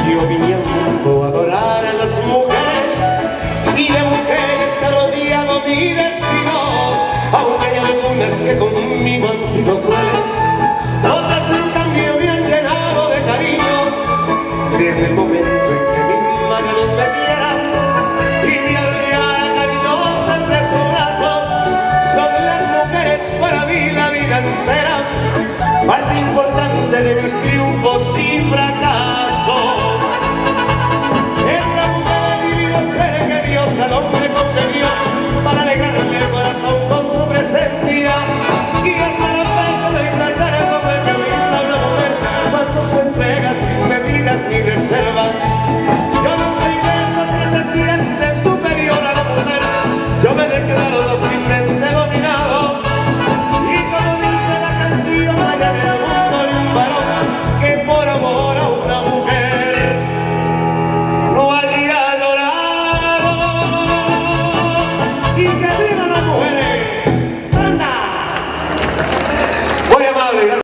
Yo viniendo a adorar a las mujeres y de mujeres está rodeado mi destino, aunque hay algunas que conmigo han sido crueles, otras en cambio me han llenado de cariño. Desde el momento en que mis manos me dieran y me olvidara cariñosas de sus brazos, son las mujeres para mí la vida entera, parte importante de mis triunfos y fracasos. Es la mujer de mi vida, ser que Dios al hombre concedió para alegrarle el corazón.